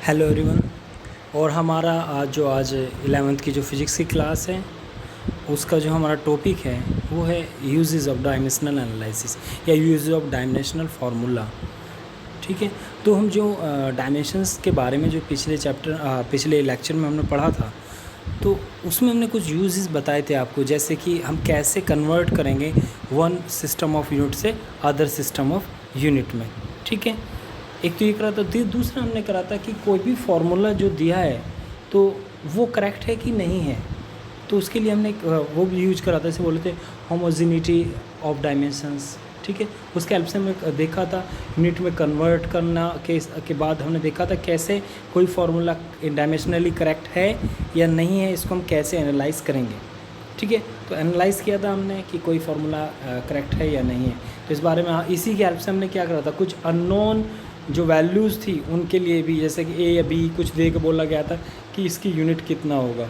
Hello everyone. और हमारा आज 11th की जो फिज़िक्स की क्लास है उसका जो हमारा टॉपिक है वो है यूजेस ऑफ डायमेंशनल एनालिसिस या यूजेस ऑफ डायमेंशनल फार्मूला। ठीक है, तो हम जो डायमेंशंस के बारे में जो पिछले लेक्चर में हमने पढ़ा था, तो उसमें हमने कुछ यूजेस बताए थे आपको, जैसे कि हम कैसे कन्वर्ट करेंगे वन सिस्टम ऑफ यूनिट से अदर सिस्टम ऑफ यूनिट में। ठीक है, एक तो ये करा था। दूसरा हमने करा था कि कोई भी फार्मूला जो दिया है तो वो करेक्ट है कि नहीं है, तो उसके लिए हमने वो भी यूज करा था, जैसे बोले थे होमोजेनिटी ऑफ डायमेंशंस। ठीक है, उसके हेल्प से हमने देखा था यूनिट में कन्वर्ट करना के बाद हमने देखा था कैसे कोई फार्मूला डायमेंशनली करेक्ट है या नहीं है, इसको हम कैसे एनालाइज करेंगे। ठीक है, तो एनालाइज़ किया था हमने कि कोई फार्मूला करेक्ट है या नहीं है। तो इस बारे में इसी के हेल्प से हमने क्या करा था, कुछ अननोन जो वैल्यूज़ थी उनके लिए भी, जैसे कि ए या बी कुछ दे के बोला गया था कि इसकी यूनिट कितना होगा,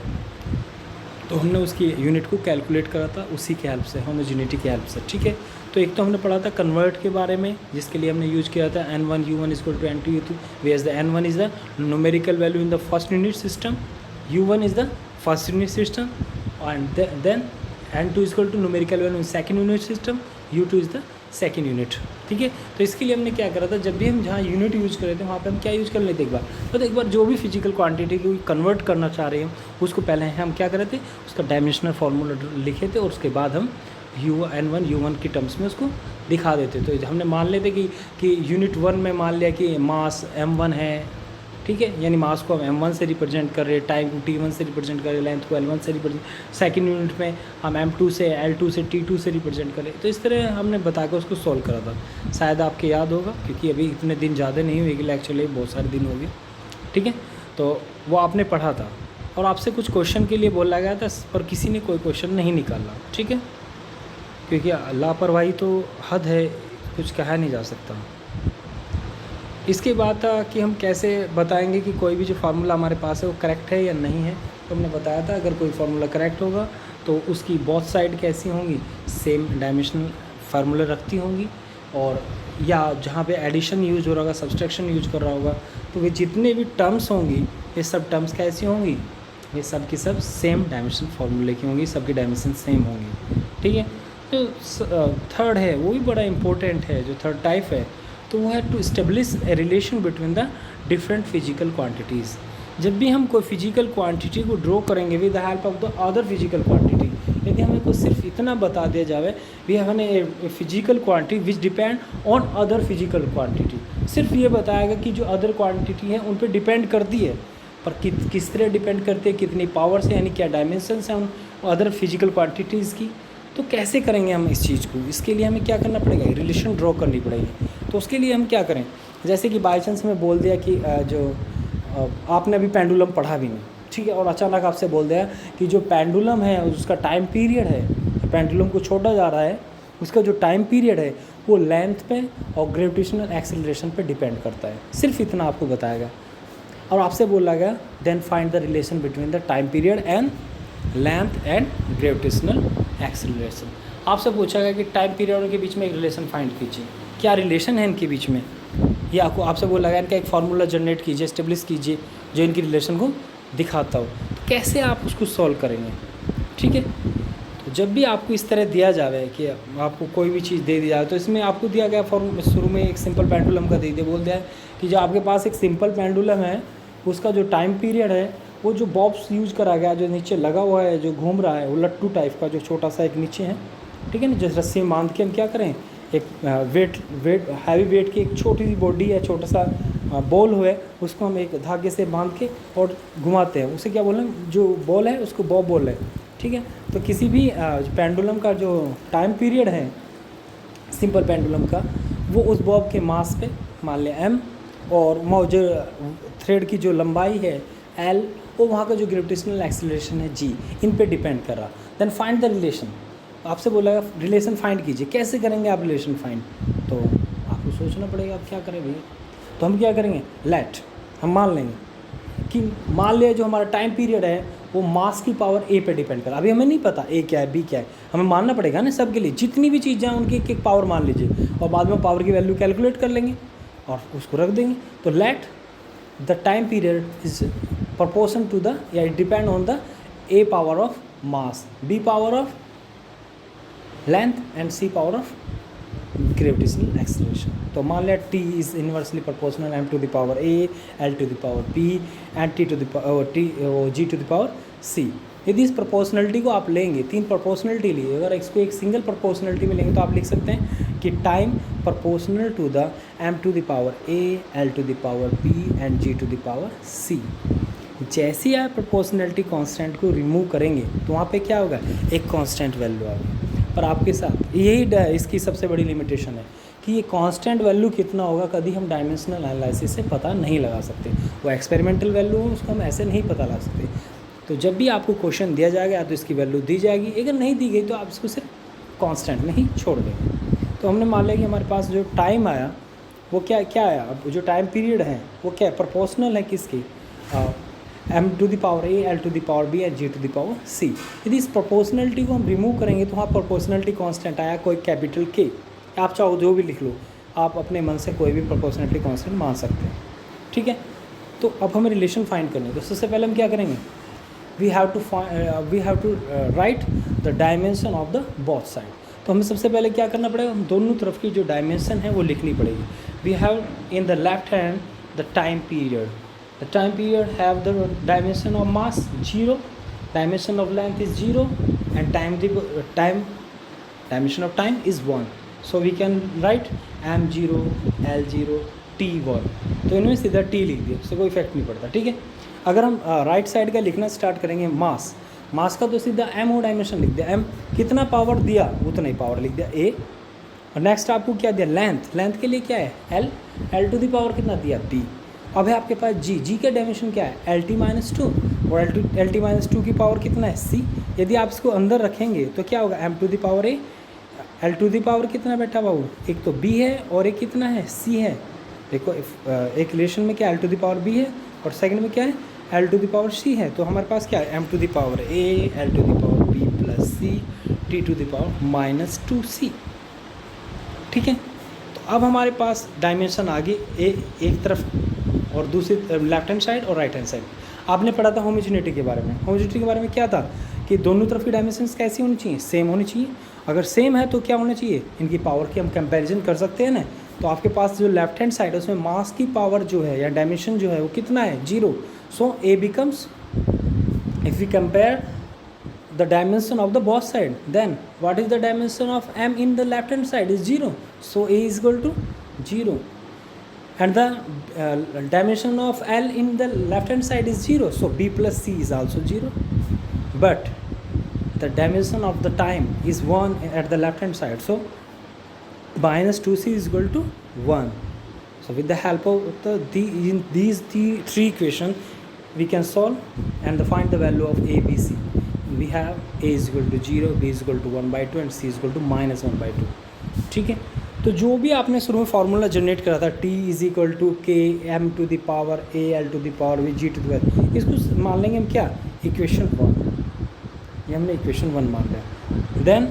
तो हमने उसकी यूनिट को कैलकुलेट करा था उसी के हेल्प से, होमोजेनिटी के हेल्प से। ठीक है, तो एक तो हमने पढ़ा था कन्वर्ट के बारे में, जिसके लिए हमने यूज किया था n1 u1 = n2 u2, where the n1 is the numerical value in the first unit system, u1 is the first unit system, and then n2 = numerical value in second unit system, u2 is the second unit. ठीक है, तो इसके लिए हमने क्या करा था, जब भी हम जहाँ यूनिट यूज़ कर रहे थे वहाँ पे हम क्या यूज़ कर लेते एक बार, तो एक बार जो भी फिजिकल क्वांटिटी को कन्वर्ट करना चाह रहे हैं उसको पहले हम क्या कर रहे थे, उसका डायमेंशनल फार्मूला लिखे थे और उसके बाद हम n1 u1 की टर्म्स में उसको दिखा देते। तो हमने मान लेते कि यूनिट 1 में मान लिया कि मास m1 है। ठीक है, यानी मास को हम m1 से रिप्रेजेंट कर रहे हैं, टाइम को t1 से रिप्रेजेंट कर रहे हैं, लेंथ को l1 से रिप्रेजेंट, सेकंड यूनिट में हम m2 से l2 से t2 से रिप्रेजेंट करें। तो इस तरह हमने बता के उसको सॉल्व करा था। शायद आपके याद होगा, क्योंकि अभी इतने दिन ज़्यादा नहीं हुए, एक्चुअली बहुत सारे दिन हो गए। ठीक है, तो वो आपने पढ़ा था और आपसे कुछ क्वेश्चन के लिए बोला गया था, पर किसी ने कोई क्वेश्चन नहीं निकाला। ठीक है, क्योंकि लापरवाही तो हद है, कुछ कहा नहीं जा सकता। इसके बाद था कि हम कैसे बताएंगे कि कोई भी जो फार्मूला हमारे पास है वो करेक्ट है या नहीं है। तो हमने बताया था अगर कोई फार्मूला करेक्ट होगा तो उसकी बोथ साइड कैसी होंगी, सेम डायमेंशनल फार्मूला रखती होंगी, और या जहाँ पे एडिशन यूज हो रहा होगा, सब्सट्रैक्शन यूज कर रहा होगा, तो वे जितने भी टर्म्स होंगी ये सब टर्म्स कैसी होंगी, ये सब की सब सेम डायमेंशन फार्मूले की होंगी, सबकी डायमेंशन सेम होंगी। ठीक है, जो थर्ड है वो भी बड़ा इंपॉर्टेंट है, जो थर्ड टाइप है तो वो है to establish a relation between the different physical quantities. जब भी हम कोई फिजिकल क्वांटिटी को ड्रॉ करेंगे with the help of the other physical quantity, यदि हमें को सिर्फ इतना बता दिया जाए we have a physical quantity which depend on other physical quantity, सिर्फ ये बताएगा कि जो अदर क्वांटिटी है उन पर डिपेंड करती है, पर किस तरह डिपेंड करती है, कितनी पावर से, यानी क्या डायमेंशंस हैं उन अदर फिजिकल क्वांटिटीज़ की। तो कैसे करेंगे हम इस चीज़ को, इसके लिए हमें क्या करना पड़ेगा, रिलेशन ड्रॉ करनी पड़ेगी। तो उसके लिए हम क्या करें, जैसे कि बाई चांस हमें बोल दिया कि आपने अभी पेंडुलम पढ़ा भी नहीं, ठीक है, और अचानक आपसे बोल दिया कि जो पेंडुलम है उसका टाइम पीरियड है, पेंडुलम को छोड़ा जा रहा है, उसका जो टाइम पीरियड है वो लेंथ पे और ग्रेविटेशनल एक्सेलरेशन पे डिपेंड करता है, सिर्फ इतना आपको बताएगा। और आपसे बोला गया then find the relation between the time period and length and gravitational acceleration. आपसे पूछा गया कि टाइम पीरियड के बीच में एक रिलेशन फाइंड कीजिए, क्या रिलेशन है इनके बीच में, ये आपसे बोला गया इनका एक फार्मूला जनरेट कीजिए, एस्टेब्लिश कीजिए जो इनकी रिलेशन को दिखाता हो। तो कैसे आप उसको सॉल्व करेंगे। ठीक है, तो जब भी आपको इस तरह दिया जाए कि आपको कोई भी चीज़ दे दी जाए, तो इसमें आपको दिया गया शुरू में एक सिंपल पेंडुलम का दे दिया, बोल दिया है कि जो आपके पास एक सिंपल पेंडुलम है उसका जो टाइम पीरियड है वो जो बॉब्स यूज करा गया, जो नीचे लगा हुआ है, जो घूम रहा है, वो लट्टू टाइप का जो छोटा सा एक नीचे है। ठीक है ना, जिस रस्सी में बांध के हम क्या करें, एक हैवी वेट की एक छोटी सी बॉडी है, छोटा सा बॉल हुआ है, उसको हम एक धागे से बांध के और घुमाते हैं, उसे क्या बोल रहे हैं, जो बॉल है उसको बॉब बोल रहे हैं। ठीक है, तो किसी भी पेंडुलम का जो टाइम पीरियड है सिंपल पेंडुलम का, वो उस बॉब के मास पे मान लिया m, और जो थ्रेड की जो लंबाई है l, और वहाँ का जो ग्रेविटेशनल एक्सेलरेशन है g, इन पे डिपेंड कर रहा। देन फाइंड द रिलेशन, आपसे बोला रिलेशन फाइंड कीजिए। कैसे करेंगे आप रिलेशन फाइंड, तो आपको सोचना पड़ेगा आप क्या करें भैया। तो हम क्या करेंगे, लेट हम मान लेंगे कि मान लिया जो हमारा टाइम पीरियड है वो मास की पावर a पे डिपेंड कर, अभी हमें नहीं पता a क्या है b क्या है, हमें मानना पड़ेगा ना सब के लिए, जितनी भी चीज़ें हैं उनकी एक एक पावर मान लीजिए और बाद में पावर की वैल्यू कैलकुलेट कर लेंगे और उसको रख देंगे। तो late the time period is proportion to the, yeah, it depend on the a power of mass, b power of length and c power of gravitational acceleration. तो मान लिया t is inversely proportional m to the power a, l to the power b and t to the g to the power c. यदि इस proportionality को आप लेंगे, तीन proportionality लिए, अगर इसको एक सिंगल प्रोपोर्शनलिटी में लेंगे तो आप लिख सकते हैं कि time proportional to the m to the power a, l to the power b and g to the power c. जैसे ही आप प्रोपोर्शनलिटी कांस्टेंट को रिमूव करेंगे तो वहाँ पे क्या होगा, एक कांस्टेंट वैल्यू आएगा. पर आपके साथ यही इसकी सबसे बड़ी लिमिटेशन है कि ये कांस्टेंट वैल्यू कितना होगा कभी हम डायमेंशनल एनालिसिस से पता नहीं लगा सकते. वो एक्सपेरिमेंटल वैल्यू हो, उसको हम ऐसे नहीं पता लगा सकते. तो जब भी आपको क्वेश्चन दिया जाएगा तो इसकी वैल्यू दी जाएगी, अगर नहीं दी गई तो आप इसको सिर्फ कांस्टेंट में ही छोड़ देंगे. तो हमने मान लिया कि हमारे पास जो टाइम आया वो क्या आया, अब जो टाइम पीरियड है वो क्या प्रोपोर्शनल है किसकी, m to the power a, l to the power b and g to the power c. यदि इस प्रोपोर्शनलिटी को हम रिमूव करेंगे तो वहाँ प्रोपोर्शनलिटी कांस्टेंट आया कोई कैपिटल K, आप चाहो जो भी लिख लो, आप अपने मन से कोई भी प्रोपोर्शनलिटी कांस्टेंट मान सकते हैं. ठीक है, तो अब हमें रिलेशन फाइंड करनी है. तो सबसे पहले हम क्या करेंगे, we have to write the dimension of the both side. तो हमें सबसे पहले क्या करना पड़ेगा, हम दोनों तरफ की जो डायमेंशन है वो लिखनी पड़ेगी. We have in the left hand the time period. The time period have the dimension of mass 0, dimension of length is 0 and dimension of time is 1. So we can write m0, l0, t1. तो इनमें सीधा t लिख दिया, उससे कोई effect नहीं पड़ता. ठीक है, अगर हम राइट साइड का लिखना स्टार्ट करेंगे मास का तो सीधा m और डायमेंशन लिख दिया, m कितना पावर दिया उतना ही पावर लिख दिया a. और नेक्स्ट आपको क्या दिया, लेंथ के लिए क्या है l टू द पावर कितना दिया b. अब है आपके पास जी का डायमेंशन क्या है LT-2 और LT-2 की पावर कितना है c. यदि आप इसको अंदर रखेंगे तो क्या होगा m to the power a, l to the power कितना बैठा बाबू, एक तो b है और एक कितना है c है. देखो एक रिलेशन में क्या l to the power b है और सेकंड में क्या है l to the power c है. तो हमारे पास क्या है m to the power a, l to the power b plus c, t to the power -2c. ठीक है, तो अब हमारे पास डायमेंशन आ गई एक तरफ और दूसरी लेफ्ट हैंड साइड और राइट हैंड साइड. आपने पढ़ा था होमोजेनिटी के बारे में. होमोजेनिटी के बारे में क्या था कि दोनों तरफ की डायमेंशंस कैसी होनी चाहिए, सेम होनी चाहिए. अगर सेम है तो क्या होना चाहिए, इनकी पावर की हम कंपैरिजन कर सकते हैं ना. तो आपके पास जो लेफ्ट हैंड साइड है उसमें मास की पावर जो है या डायमेंशन जो है वो कितना है 0. So A becomes, if we compare the dimension of the both side, then what is the dimension of m in the left hand side is 0. So a is equal to 0 and the dimension of l in the left hand side is 0. So b plus c is also 0. But the dimension of the time is 1 at the left hand side. So -2c is equal to 1. So with the help of these three equations we can solve and find the value of a, b, c. We have a is equal to 0, b is equal to 1/2 and c is equal to -1/2. ठीक है, तो जो भी आपने शुरू में formula generate करा था t is equal to k m to the power a, l to the power b, g to the power, इसको मान लेंगे हम क्या, इक्वेशन 1. ये हमने इक्वेशन 1 मान लिया. Then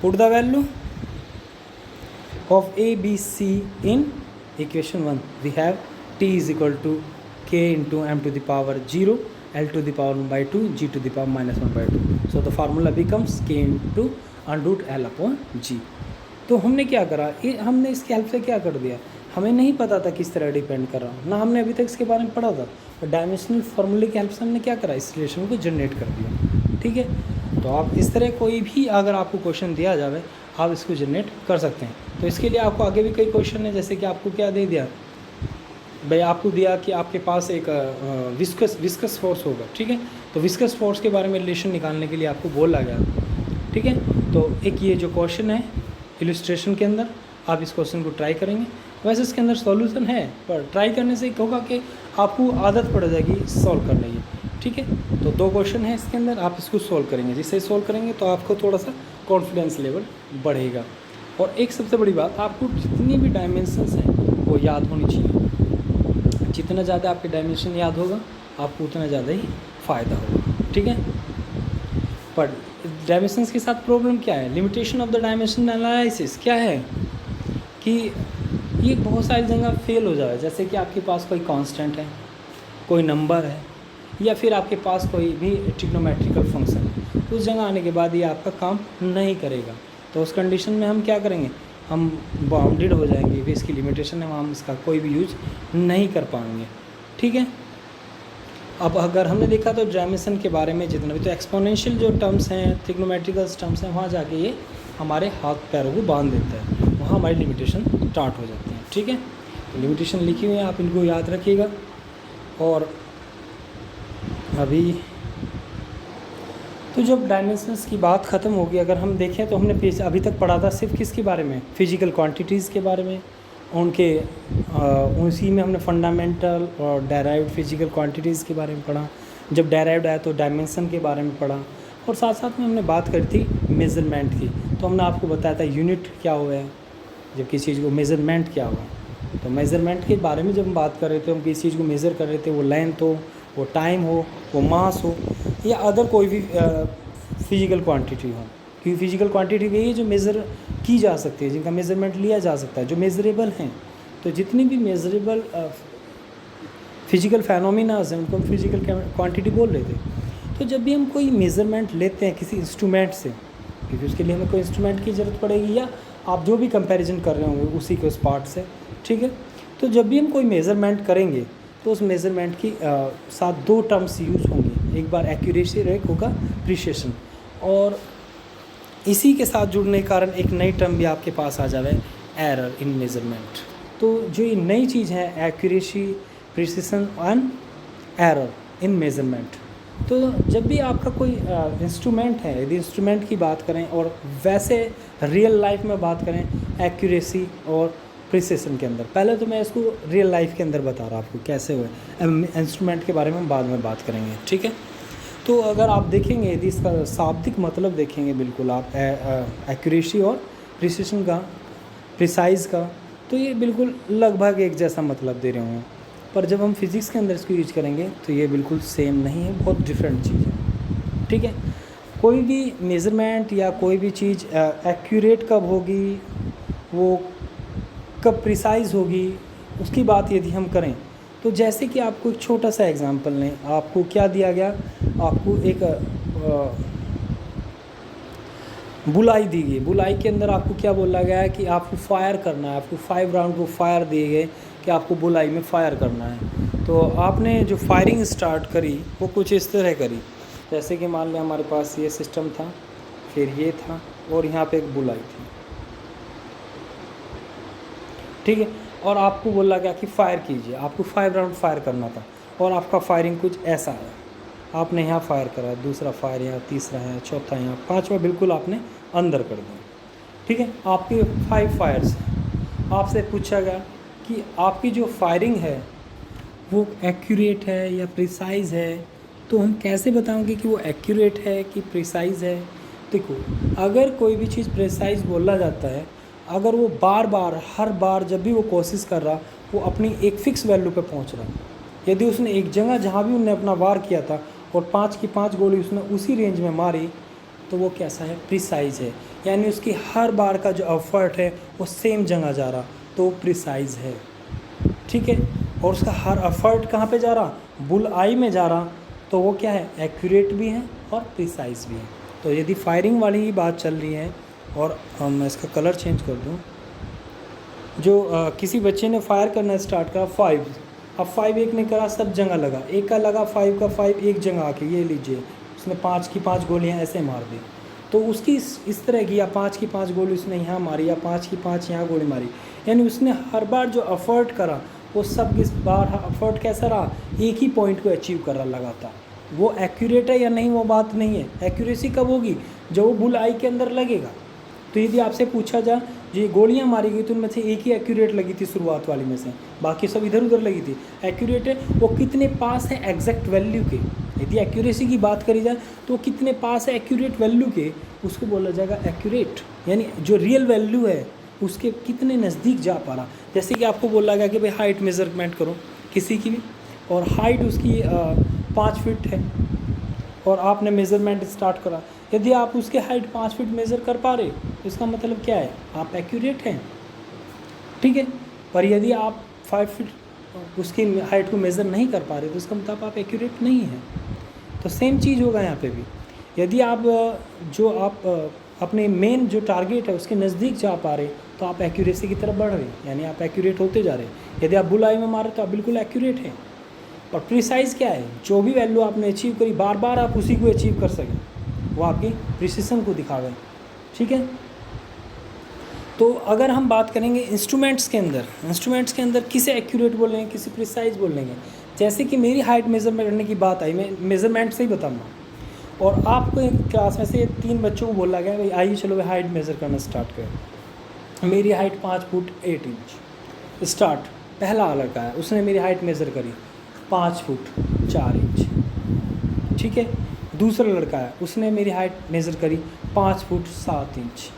put the value of a, b, c in equation 1. We have t is equal to k into m to the power 0, l to the power 1/2, g to the power -1/2. So the formula becomes k into √l upon g. तो हमने क्या करा, ये हमने इसकी help से क्या कर दिया, हमें नहीं पता था किस तरह डिपेंड कर रहा हूँ ना, हमने अभी तक इसके बारे में पढ़ा था. तो डायमेंशनल फार्मूले की हेल्प से हमने क्या करा, इस रिलेशन को जनरेट कर दिया. ठीक है, तो आप इस तरह कोई भी अगर आपको क्वेश्चन दिया जाए आप इसको जनरेट कर सकते हैं. तो इसके लिए आपको आगे भी कई क्वेश्चन है, जैसे कि आपको क्या दे दिया भाई, आपको दिया कि आपके पास एक विस्कस फोर्स होगा. ठीक है, तो विस्कस फोर्स के बारे में रिलेशन निकालने के लिए आपको बोला गया. ठीक है, तो एक ये जो क्वेश्चन है इलस्ट्रेशन के अंदर आप इस क्वेश्चन को ट्राई करेंगे. वैसे इसके अंदर सॉल्यूशन है पर ट्राई करने से होगा कि आपको आदत पड़ जाएगी सॉल्व करने की. ठीक है, तो 2 क्वेश्चन है इसके अंदर, आप इसको सॉल्व करेंगे. जिससे सॉल्व करेंगे तो आपको थोड़ा सा कॉन्फिडेंस लेवल बढ़ेगा. और एक सबसे बड़ी बात, आपको जितनी भी डायमेंशंस हैं वो याद होनी चाहिए. जितना ज़्यादा आपके डायमेंशन याद होगा आपको उतना ज़्यादा ही फ़ायदा होगा. ठीक है, पर डायमेंशंस के साथ प्रॉब्लम क्या है, limitation of the dimension analysis क्या है कि ये बहुत सारी जगह फेल हो जाए. जैसे कि आपके पास कोई कांस्टेंट है, कोई नंबर है, या फिर आपके पास कोई भी ट्रिग्नोमेट्रिकल फंक्शन है, उस जगह आने के बाद ये आपका काम नहीं करेगा। तो उस कंडीशन में हम क्या करेंगे, हम बाउंडेड हो जाएंगे, भी इसकी लिमिटेशन है, हम इसका कोई भी यूज नहीं कर पाएंगे। ठीक है। अब अगर हमने देखा तो डायमेंशन के बारे में जितना भी, तो एक्सपोनेंशियल जो टर्म्स हैं, ट्रिग्नोमेट्रिकल टर्म्स हैं, वहाँ जाके ये हमारे हाथ पैरों को बांध देता है, वहाँ हमारी लिमिटेशन स्टार्ट हो जाती है। ठीक है। तो लिमिटेशन लिखी हुई है, आप इनको याद रखिएगा। और अभी तो जब डायमेंशंस की बात ख़त्म होगी, अगर हम देखें तो हमने अभी तक पढ़ा था सिर्फ किसके बारे में, फिजिकल क्वांटिटीज़ के बारे में, उनके उसी में हमने फंडामेंटल और डेराइव्ड फिजिकल क्वांटिटीज़ के बारे में पढ़ा। जब डेराइव्ड आया तो डायमेंशन के बारे में पढ़ा, और साथ साथ में हमने बात करी थी मेज़रमेंट की। तो हमने आपको बताया था यूनिट क्या हुआ है, जब किसी चीज़ को मेज़रमेंट क्या हुआ। तो मेज़रमेंट के बारे में जब हम बात कर रहे थे, हम किसी चीज़ को मेज़र कर रहे थे, वो लेंथ हो, वो टाइम हो, वो मास हो, या अदर कोई भी फिजिकल क्वांटिटी हो। क्योंकि फिजिकल क्वांटिटी वही है जो मेज़र की जा सकती है, जिनका मेज़रमेंट लिया जा सकता है, जो मेज़रेबल हैं। तो जितनी भी मेज़रेबल फिजिकल फैनोमिनाज हैं, उनको हम फिजिकल क्वांटिटी बोल रहे थे। तो जब भी हम कोई मेज़रमेंट लेते हैं किसी इंस्ट्रूमेंट से, क्योंकि उसके लिए हमें कोई इंस्ट्रूमेंट की ज़रूरत पड़ेगी, या आप जो भी कंपैरिजन कर रहे होंगे उसी के उस पार्ट से। ठीक है। तो जब भी हम कोई मेज़रमेंट करेंगे तो उस मेज़रमेंट की साथ दो टर्म्स यूज़ होंगे, एक बार एक्यूरेसी और एक होगा प्रिसिशन। और इसी के साथ जुड़ने के कारण एक नई टर्म भी आपके पास आ जाए, एरर इन मेज़रमेंट। तो जो ये नई चीज़ है, accuracy, precision and error in measurement. तो जब भी आपका कोई इंस्ट्रूमेंट है, यदि इंस्ट्रूमेंट की बात करें और वैसे रियल लाइफ में बात करें एक्यूरेसी और प्रिसिशन के अंदर, पहले तो मैं इसको रियल लाइफ के अंदर बता रहा आपको कैसे हुए, इंस्ट्रूमेंट के बारे में हम बाद में बात करेंगे। ठीक है। तो अगर आप देखेंगे, यदि इसका शाब्दिक मतलब देखेंगे बिल्कुल आप एक्यूरेसी और प्रिसिशन का, प्रिसाइज का, तो ये बिल्कुल लगभग एक जैसा मतलब दे रहे होंगे। पर जब हम फिज़िक्स के अंदर इसको यूज करेंगे तो ये बिल्कुल सेम नहीं है, बहुत डिफरेंट चीज़ है। ठीक है। कोई भी मेज़रमेंट या कोई भी चीज़ एक्यूरेट कब होगी, वो कब प्रिसाइज होगी, उसकी बात यदि हम करें तो जैसे कि आपको एक छोटा सा एग्जांपल लें, आपको क्या दिया गया, आपको एक बुलाई दी गई। बुलाई के अंदर आपको क्या बोला गया है कि आपको फायर करना है, आपको 5 राउंड को फायर दिए गए कि आपको बुलाई में फायर करना है। तो आपने जो फायरिंग स्टार्ट करी वो कुछ इस तरह करी, जैसे कि मान लें हमारे पास ये सिस्टम था, फिर ये था, और यहाँ पे एक बुलाई थी। ठीक है। और आपको बोला गया कि फायर कीजिए, आपको 5 राउंड फायर करना था, और आपका फायरिंग कुछ ऐसा है, आपने यहाँ फायर करा, दूसरा फायर यहाँ, तीसरा यहाँ, चौथा यहाँ, पांचवा बिल्कुल आपने अंदर कर दिया। ठीक है। आपके 5 फायर्स हैं। आपसे पूछा गया कि आपकी जो फायरिंग है वो एक्यूरेट है या प्रिसाइज है, तो हम कैसे बताएंगे कि वो एक्यूरेट है कि प्रिसाइज है। देखो, अगर कोई भी चीज़ प्रिसाइज बोला जाता है, अगर वो बार बार हर बार जब भी वो कोशिश कर रहा, वो अपनी एक फ़िक्स वैल्यू पे पहुंच रहा, यदि उसने एक जगह जहाँ भी उसने अपना वार किया था और 5 की 5 गोली उसने उसी रेंज में मारी, तो वो कैसा है, प्रिसाइज है। यानी उसकी हर बार का जो एफर्ट है वो सेम जगह जा रहा, तो वो प्रिसाइज है। ठीक है। और उसका हर एफर्ट कहाँ पे जा रहा, बुल आई में जा रहा, तो वो क्या है, एक्यूरेट भी है और प्रिसाइज भी है। तो यदि फायरिंग वाली ही बात चल रही है, और मैं इसका कलर चेंज कर दूँ, जो किसी बच्चे ने फायर करना स्टार्ट करा 5, अब 5 एक ने करा, सब जगह लगा, एक का लगा, 5 का 5 एक जगह आके, ये लीजिए उसने 5 की 5 गोलियां ऐसे मार दी। तो उसकी इस तरह की, या 5 की 5 गोली उसने यहाँ मारी, या 5 की 5 यहाँ गोली मारी, यानी उसने हर बार जो एफर्ट करा वो सब इस बार एफर्ट कैसा रहा, एक ही पॉइंट को अचीव कर रहा लगातार। वो एक्यूरेट है या नहीं वो बात नहीं है, एक्यूरेसी कब होगी, जब वो बुल आई के अंदर लगेगा। तो यदि आपसे पूछा जाए जो गोलियां मारी गई तो उनमें से एक ही एक्यूरेट लगी थी शुरुआत वाली में से, बाकी सब इधर उधर लगी थी, एक्यूरेट है, वो कितने पास है एग्जैक्ट वैल्यू के। यदि एक्यूरेसी की बात करी जाए तो कितने पास है एक्यूरेट वैल्यू के, उसको बोला जाएगा एक्यूरेट, यानी जो रियल वैल्यू है उसके कितने नज़दीक जा पा रहा। जैसे कि आपको बोला गया कि भाई हाइट मेज़रमेंट करो किसी की भी, और हाइट उसकी 5 फीट है, और आपने मेज़रमेंट स्टार्ट करा, यदि आप उसके हाइट 5 फीट मेज़र कर पा रहे तो इसका मतलब क्या है, आप एक्यूरेट हैं। ठीक है। पर यदि आप 5 फीट उसकी हाइट को मेज़र नहीं कर पा रहे तो उसका मतलब आप एक्यूरेट नहीं है। तो सेम चीज़ होगा यहाँ पे भी। यदि आप जो आप अपने मेन जो टारगेट है उसके नज़दीक जा पा रहे तो आप एक्यूरेसी की तरफ बढ़ रहे, यानी आप एक्यूरेट होते जा रहे। यदि आप बुलाई में मारे तो आप बिल्कुल एक्यूरेट हैं। और प्रिसाइज़ क्या है, जो भी वैल्यू आपने अचीव करी बार बार आप उसी को अचीव कर सकें, वो आपकी प्रिसिशन को दिखावे। ठीक है। तो अगर हम बात करेंगे इंस्ट्रूमेंट्स के अंदर किसे एक्यूरेट बोलेंगे, किसे प्रिसाइज बोलेंगे। जैसे कि मेरी हाइट मेज़र करने की बात आई, मैं मेज़रमेंट से ही बताऊँगा। और आपको एक क्लास में से 3 बच्चों को बोला गया भाई आइए चलो भाई हाइट मेज़र करना स्टार्ट करें। मेरी हाइट 5 फुट 8 इंच स्टार्ट। पहला लड़का है, उसने मेरी हाइट मेज़र करी 5 फुट 4 इंच। ठीक है। दूसरा लड़का है, उसने मेरी हाइट मेज़र करी 5 फुट 7 इंच।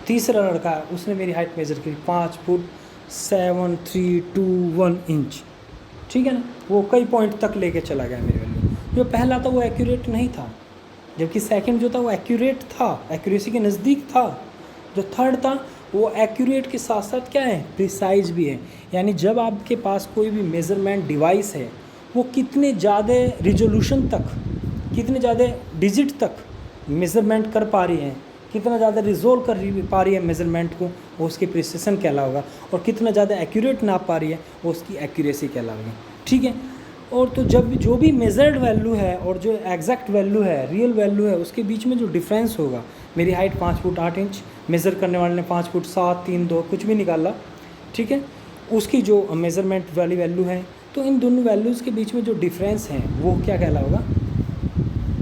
तीसरा लड़का है, उसने मेरी हाइट मेज़र करी 5 फुट 7 3 2 1 इंच। ठीक है ना। वो कई पॉइंट तक लेके चला गया मेरी वैल्यू। जो पहला था वो एक्यूरेट नहीं था, जबकि सेकंड जो था वो एक्यूरेट था, एक्यूरेसी के नज़दीक था। जो थर्ड था वो एक्यूरेट के साथ साथ क्या है, प्रिसाइज भी है। यानी जब आपके पास कोई भी मेज़रमेंट डिवाइस है वो कितने ज़्यादा रिजोल्यूशन तक, कितने ज़्यादा डिजिट तक मेज़रमेंट कर पा रही है, कितना ज़्यादा रिजोल्व कर पा रही है मेज़रमेंट को, वो उसकी प्रिसिशन कहलाएगा। और कितना ज़्यादा एक्यूरेट नाप पा रही है वो उसकी एक्यूरेसी कहलाएगी। ठीक है। और तो जब जो भी मेजर्ड वैल्यू है और जो एग्जैक्ट वैल्यू है, रियल वैल्यू है, उसके बीच में जो डिफरेंस होगा, मेरी हाइट 5 फुट 8 इंच, मेज़र करने वाले ने 5 फुट 7 3 2 कुछ भी निकाला। ठीक है। उसकी जो मेज़रमेंट वाली वैल्यू है, तो इन दोनों वैल्यूज़ के बीच में जो डिफरेंस है वो क्या कहलाएगा,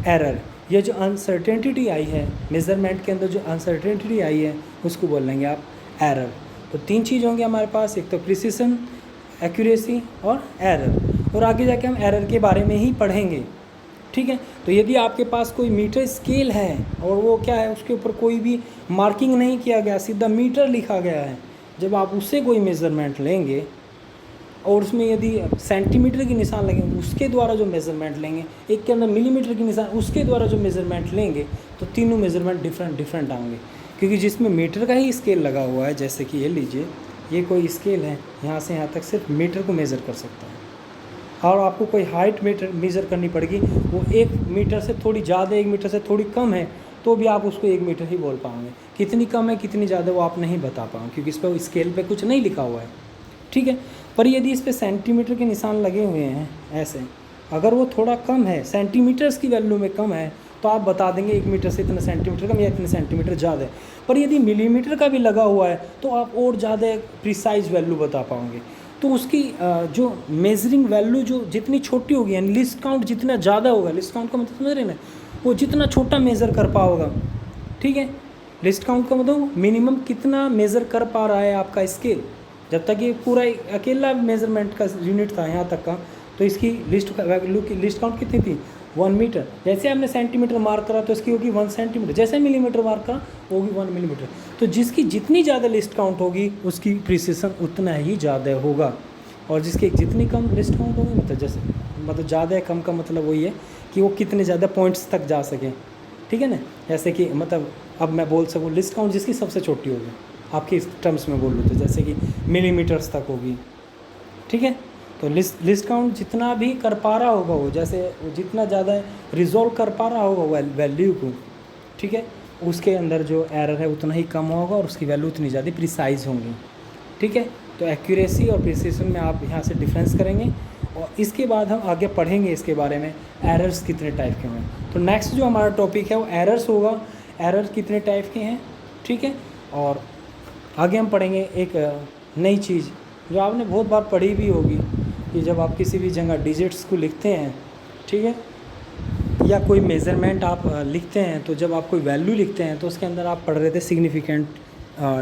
एरर। ये जो अनसर्टेनिटी आई है मेज़रमेंट के अंदर, जो अनसर्टेनिटी आई है उसको बोल लेंगे आप एरर। तो 3 चीज़ होंगी हमारे पास, एक तो प्रिसिशन, एक्यूरेसी और एरर। और आगे जाके हम एरर के बारे में ही पढ़ेंगे। ठीक है। तो यदि आपके पास कोई मीटर स्केल है और वो क्या है, उसके ऊपर कोई भी मार्किंग नहीं किया गया, सीधा मीटर लिखा गया है, जब आप उससे कोई मेज़रमेंट लेंगे और उसमें यदि सेंटीमीटर के निशान लगेंगे उसके द्वारा जो मेज़रमेंट लेंगे, एक के अंदर मिलीमीटर के निशान उसके द्वारा जो मेज़रमेंट लेंगे, तो तीनों मेज़रमेंट डिफरेंट आएंगे। क्योंकि जिसमें मीटर का ही स्केल लगा हुआ है, जैसे कि ये लीजिए, ये कोई स्केल है, यहाँ से यहाँ तक सिर्फ मीटर को मेज़र कर सकता है। और आपको कोई हाइट मेज़र करनी पड़ेगी, वो 1 मीटर से थोड़ी ज़्यादा, 1 मीटर से थोड़ी कम है, तो भी आप उसको 1 मीटर ही बोल पाओगे। कितनी कम है कितनी ज़्यादा वो आप नहीं बता पाओगे, क्योंकि इस पर स्केल पे कुछ नहीं लिखा हुआ है। ठीक है। पर यदि इस पर सेंटीमीटर के निशान लगे हुए हैं ऐसे, अगर वो थोड़ा कम है, सेंटीमीटर्स की वैल्यू में कम है, तो आप बता देंगे 1 मीटर से इतने सेंटीमीटर कम या इतने सेंटीमीटर ज़्यादा है। पर यदि मिलीमीटर का भी लगा हुआ है तो आप और ज़्यादा प्रिसाइज वैल्यू बता पाओगे। तो उसकी जो मेजरिंग वैल्यू जो जितनी छोटी होगी, यानी लिस्ट काउंट जितना ज़्यादा होगा, लिस्ट काउंट का मतलब समझ रहे ना, वो जितना छोटा मेज़र कर पाओगा। ठीक है। लिस्ट काउंट का मतलब मिनिमम कितना मेज़र कर पा रहा है आपका स्केल। जब तक ये पूरा अकेला मेज़रमेंट का यूनिट था यहाँ तक का, तो इसकी लिस्ट वैल्यू की लिस्ट काउंट कितनी थी, 1 मीटर। जैसे आपने सेंटीमीटर मार्क करा तो इसकी होगी 1 सेंटीमीटर, जैसे मिलीमीटर मार्क करा होगी 1 मिलीमीटर। तो जिसकी जितनी ज़्यादा लिस्ट काउंट होगी उसकी प्रिसिशन उतना ही ज़्यादा होगा, और जिसकी जितनी कम लिस्ट काउंट होगी, मतलब ज़्यादा है कम का मतलब वही है कि वो कितने ज़्यादा पॉइंट्स तक जा सकें। ठीक है ना। जैसे कि मतलब अब मैं बोल सकूँ लिस्ट काउंट जिसकी सबसे छोटी होगी, आपकी टर्म्स में बोल लो तो जैसे कि मिलीमीटर्स तक होगी। ठीक है। तो लिस्ट काउंट जितना भी कर पा रहा होगा वो, जैसे जितना ज़्यादा रिजोल्व कर पा रहा होगा वैल्यू को, ठीक है, उसके अंदर जो एरर है उतना ही कम होगा और उसकी वैल्यू उतनी ज़्यादा प्रिसाइज होंगी। ठीक है। तो एक्यूरेसी और प्रिसिशन में आप यहाँ से डिफरेंस करेंगे, और इसके बाद हम आगे पढ़ेंगे इसके बारे में एरर्स कितने टाइप के हैं। तो नेक्स्ट जो हमारा टॉपिक है वो एरर्स होगा, एरर कितने टाइप के हैं। ठीक है। और आगे हम पढ़ेंगे एक नई चीज़ जो आपने बहुत बार पढ़ी भी होगी, कि जब आप किसी भी जगह डिजिट्स को लिखते हैं, ठीक है, या कोई मेज़रमेंट आप लिखते हैं, तो जब आप कोई वैल्यू लिखते हैं तो उसके अंदर आप पढ़ रहे थे सिग्निफिकेंट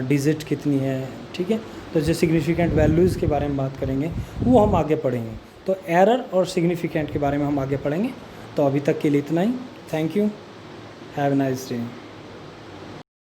डिजिट कितनी है। ठीक है। तो जो सिग्निफिकेंट वैल्यूज़ के बारे में बात करेंगे वो हम आगे पढ़ेंगे। तो एरर और सिग्निफिकेंट के बारे में हम आगे पढ़ेंगे। तो अभी तक के लिए इतना ही। Thank you. Have a nice day.